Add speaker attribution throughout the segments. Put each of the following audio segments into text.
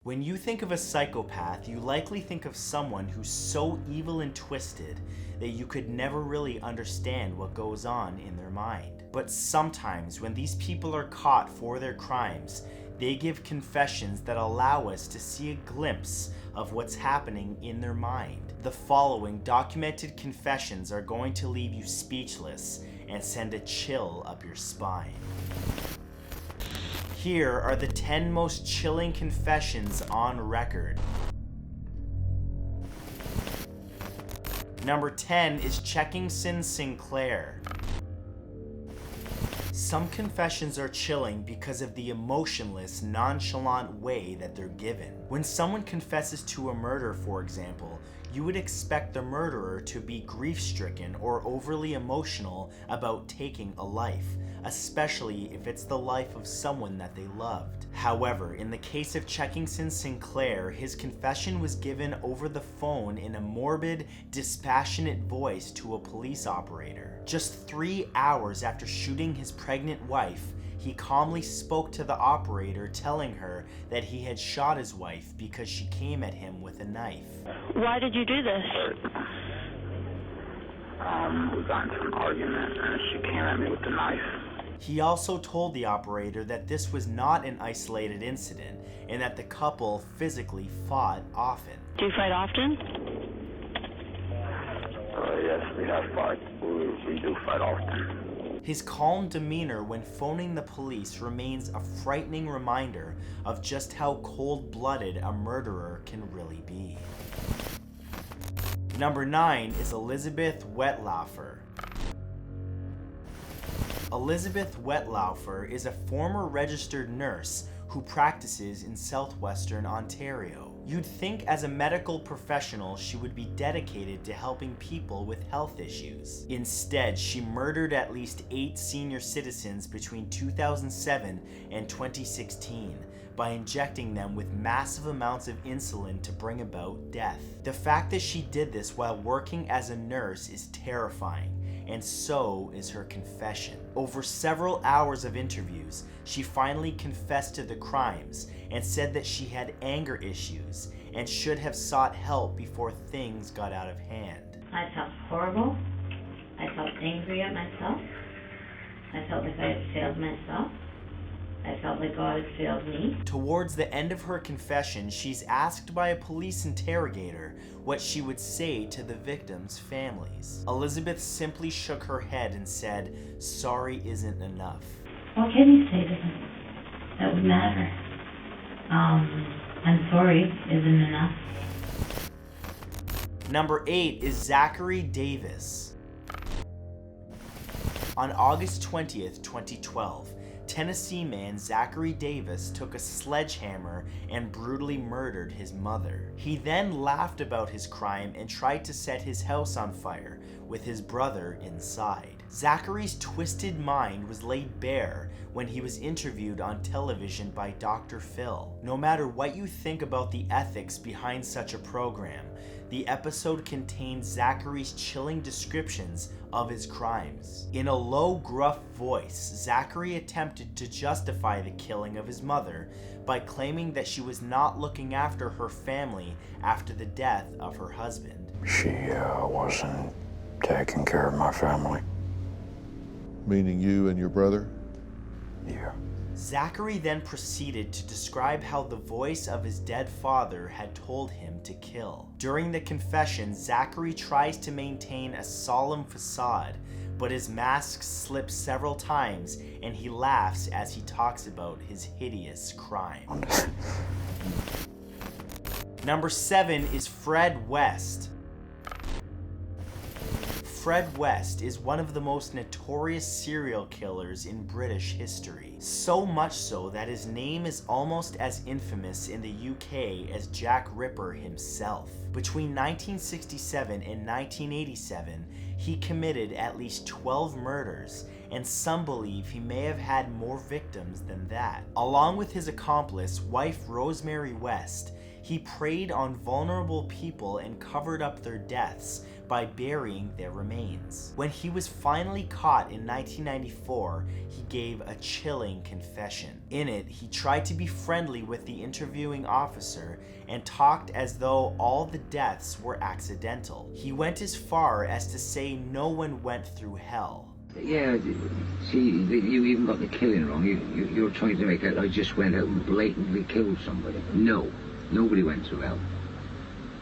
Speaker 1: When you think of a psychopath, you likely think of someone who's so evil and twisted that you could never really understand what goes on in their mind. But sometimes when these people are caught for their crimes, they give confessions that allow us to see a glimpse of what's happening in their mind. The following documented confessions are going to leave you speechless and send a chill up your spine. Here are the 10 most chilling confessions on record. Number 10 is Checkingson Sinclair. Some confessions are chilling because of the emotionless, nonchalant way that they're given. When someone confesses to a murder, for example, you would expect the murderer to be grief-stricken or overly emotional about taking a life, especially if it's the life of someone that they loved. However, in the case of Checkingson Sinclair, his confession was given over the phone in a morbid, dispassionate voice to a police operator. Just 3 hours after shooting his pregnant wife, he calmly spoke to the operator, telling her that he had shot his wife because she came at him with a knife.
Speaker 2: Why did you do this?
Speaker 3: We got into an argument and she came at me with the knife.
Speaker 1: He also told the operator that this was not an isolated incident and that the couple physically fought often.
Speaker 2: Do you fight often?
Speaker 3: Yes, we have fought. We do fight often.
Speaker 1: His calm demeanor when phoning the police remains a frightening reminder of just how cold-blooded a murderer can really be. Number 9 is Elizabeth Wetlaufer. Elizabeth Wetlaufer is a former registered nurse who practices in southwestern Ontario. You'd think as a medical professional she would be dedicated to helping people with health issues. Instead, she murdered at least 8 senior citizens between 2007 and 2016 by injecting them with massive amounts of insulin to bring about death. The fact that she did this while working as a nurse is terrifying, and so is her confession. Over several hours of interviews, she finally confessed to the crimes and said that she had anger issues and should have sought help before things got out of hand.
Speaker 4: I felt horrible. I felt angry at myself. I felt like I had failed myself. I felt like God had failed me.
Speaker 1: Towards the end of her confession, she's asked by a police interrogator what she would say to the victims' families. Elizabeth simply shook her head and said, "Sorry isn't enough."
Speaker 4: What can you say to them that would matter? I'm sorry isn't enough.
Speaker 1: Number 8 is Zachary Davis. On August 20th, 2012, Tennessee man Zachary Davis took a sledgehammer and brutally murdered his mother. He then laughed about his crime and tried to set his house on fire with his brother inside. Zachary's twisted mind was laid bare when he was interviewed on television by Dr. Phil. No matter what you think about the ethics behind such a program, the episode contains Zachary's chilling descriptions of his crimes. In a low, gruff voice, Zachary attempted to justify the killing of his mother by claiming that she was not looking after her family after the death of her husband.
Speaker 5: She wasn't taking care of my family.
Speaker 6: Meaning you and your brother?
Speaker 5: Yeah.
Speaker 1: Zachary then proceeded to describe how the voice of his dead father had told him to kill. During the confession, Zachary tries to maintain a solemn facade, but his mask slips several times and he laughs as he talks about his hideous crime. Number 7 is Fred West. Fred West is one of the most notorious serial killers in British history. So much so that his name is almost as infamous in the UK as Jack Ripper himself. Between 1967 and 1987, he committed at least 12 murders, and some believe he may have had more victims than that. Along with his accomplice, wife Rosemary West, he preyed on vulnerable people and covered up their deaths by burying their remains. When he was finally caught in 1994, he gave a chilling confession. In it, he tried to be friendly with the interviewing officer and talked as though all the deaths were accidental. He went as far as to say no one went through hell.
Speaker 7: Yeah, see, you even got the killing wrong. You're trying to make out I just went out and blatantly killed somebody. No, nobody went through hell.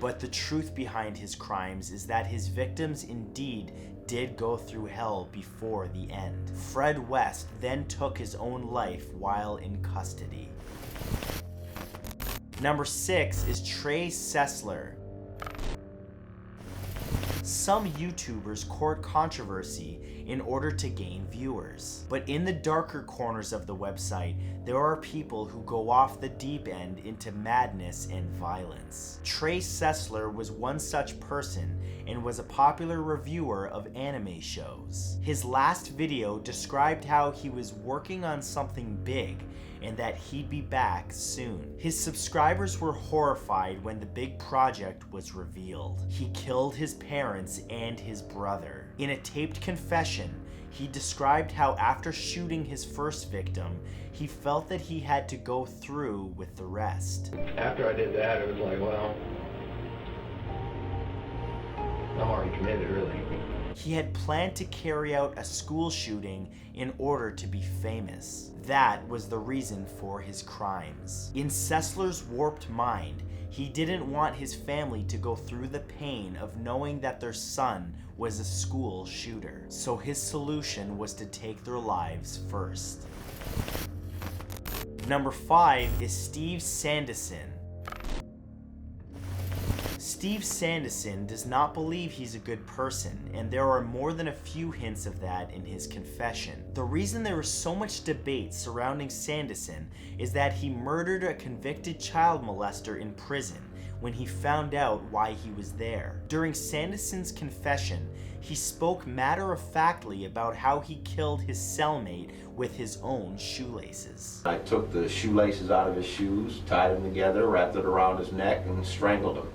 Speaker 1: But the truth behind his crimes is that his victims indeed did go through hell before the end. Fred West then took his own life while in custody. Number 6 is Trey Sessler. Some YouTubers court controversy in order to gain viewers. But in the darker corners of the website, there are people who go off the deep end into madness and violence. Trey Sessler was one such person and was a popular reviewer of anime shows. His last video described how he was working on something big and that he'd be back soon. His subscribers were horrified when the big project was revealed. He killed his parents and his brother. In a taped confession, he described how after shooting his first victim, he felt that he had to go through with the rest.
Speaker 8: After I did that, it was like, well, I'm already committed, really.
Speaker 1: He had planned to carry out a school shooting in order to be famous. That was the reason for his crimes. In Sessler's warped mind, he didn't want his family to go through the pain of knowing that their son was a school shooter. So his solution was to take their lives first. Number 5 is Steve Sanderson. Steve Sanderson does not believe he's a good person, and there are more than a few hints of that in his confession. The reason there is so much debate surrounding Sanderson is that he murdered a convicted child molester in prison when he found out why he was there. During Sanderson's confession, he spoke matter-of-factly about how he killed his cellmate with his own shoelaces.
Speaker 9: I took the shoelaces out of his shoes, tied them together, wrapped it around his neck, and strangled him.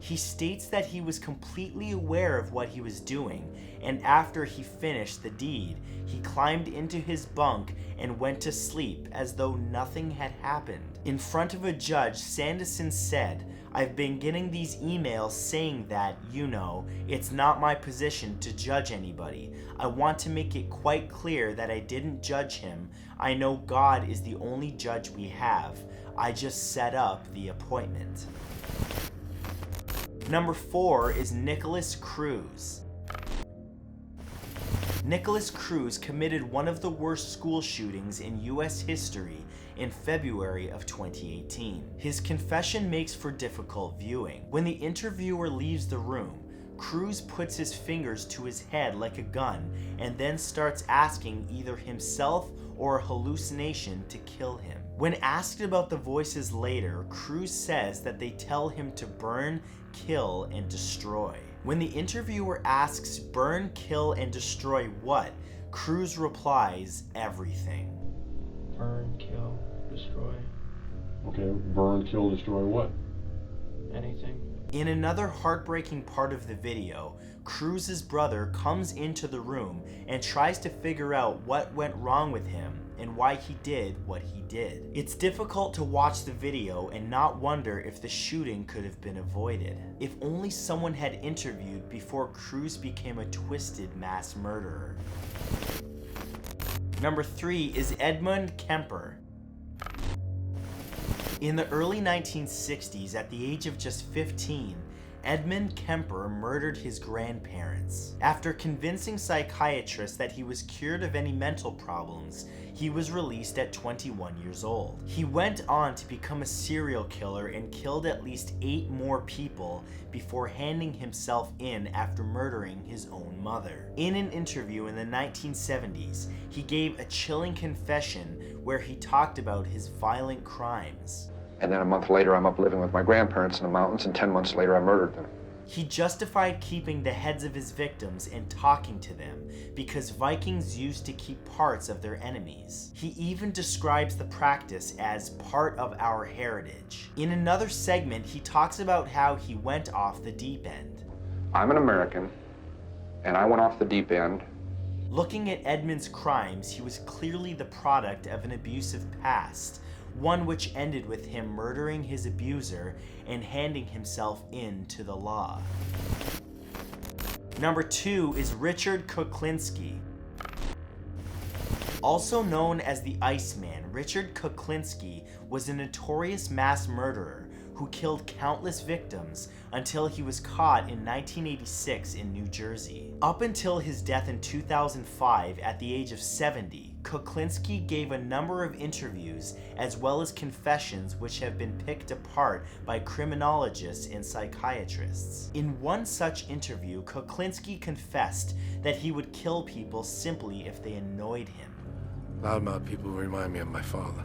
Speaker 1: He states that he was completely aware of what he was doing, and after he finished the deed, he climbed into his bunk and went to sleep as though nothing had happened. In front of a judge, Sanderson said, "I've been getting these emails saying that, it's not my position to judge anybody. I want to make it quite clear that I didn't judge him. I know God is the only judge we have. I just set up the appointment." Number 4 is Nicholas Cruz. Nicholas Cruz committed one of the worst school shootings in US history in February of 2018. His confession makes for difficult viewing. When the interviewer leaves the room, Cruz puts his fingers to his head like a gun and then starts asking either himself or a hallucination to kill him. When asked about the voices later, Cruz says that they tell him to burn, kill, and destroy. When the interviewer asks, burn, kill, and destroy what? Cruz replies, everything.
Speaker 8: Burn, kill, destroy,
Speaker 6: Okay, burn, kill, destroy what?
Speaker 8: anything.
Speaker 1: In another heartbreaking part of the video, Cruz's brother comes into the room and tries to figure out what went wrong with him and why he did what he did. It's difficult to watch the video and not wonder if the shooting could have been avoided. If only someone had interviewed before Cruz became a twisted mass murderer. Number 3 is Edmund Kemper. In the early 1960s, at the age of just 15, Edmund Kemper murdered his grandparents. After convincing psychiatrists that he was cured of any mental problems, he was released at 21 years old. He went on to become a serial killer and killed at least 8 more people before handing himself in after murdering his own mother. In an interview in the 1970s, he gave a chilling confession where he talked about his violent crimes.
Speaker 10: And then a month later, I'm up living with my grandparents in the mountains, and 10 months later, I murdered them.
Speaker 1: He justified keeping the heads of his victims and talking to them because Vikings used to keep parts of their enemies. He even describes the practice as part of our heritage. In another segment, he talks about how he went off the deep end.
Speaker 10: I'm an American, and I went off the deep end.
Speaker 1: Looking at Edmund's crimes, he was clearly the product of an abusive past, one which ended with him murdering his abuser and handing himself in to the law. Number 2 is Richard Kuklinski. Also known as the Iceman, Richard Kuklinski was a notorious mass murderer who killed countless victims until he was caught in 1986 in New Jersey. Up until his death in 2005 at the age of 70, Kuklinski gave a number of interviews as well as confessions which have been picked apart by criminologists and psychiatrists. In one such interview, Kuklinski confessed that he would kill people simply if they annoyed him.
Speaker 11: Loudmouth people remind me of my father.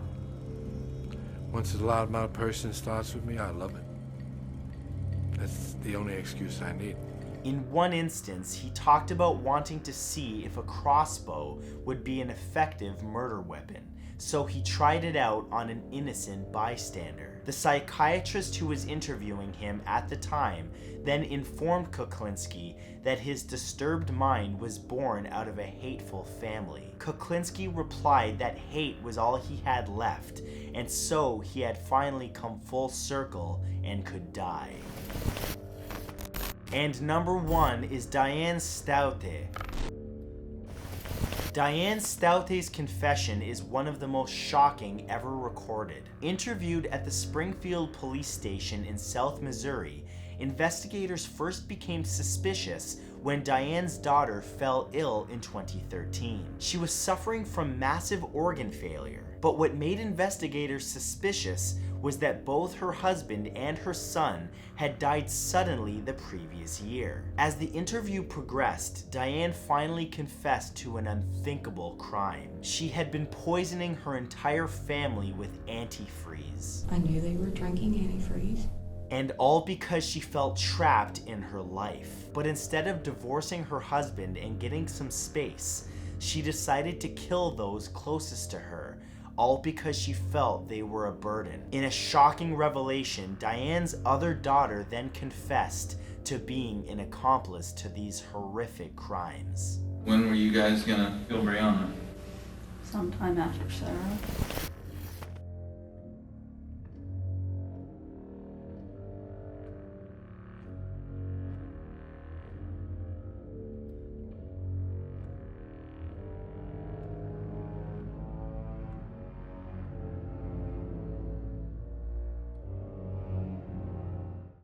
Speaker 11: Once a loudmouth person starts with me, I love it. That's the only excuse I need.
Speaker 1: In one instance, he talked about wanting to see if a crossbow would be an effective murder weapon, so he tried it out on an innocent bystander. The psychiatrist who was interviewing him at the time then informed Kuklinski that his disturbed mind was born out of a hateful family. Kuklinski replied that hate was all he had left, and so he had finally come full circle and could die. And number 1 is Diane Stoute. Diane Stoute's confession is one of the most shocking ever recorded. Interviewed at the Springfield Police Station in South Missouri, investigators first became suspicious when Diane's daughter fell ill in 2013. She was suffering from massive organ failure, but what made investigators suspicious was that both her husband and her son had died suddenly the previous year. As the interview progressed, Diane finally confessed to an unthinkable crime. She had been poisoning her entire family with antifreeze.
Speaker 12: I knew they were drinking antifreeze.
Speaker 1: And all because she felt trapped in her life. But instead of divorcing her husband and getting some space, she decided to kill those closest to her, all because she felt they were a burden. In a shocking revelation, Diane's other daughter then confessed to being an accomplice to these horrific crimes.
Speaker 13: When were you guys gonna kill Brianna?
Speaker 12: Sometime after Sarah.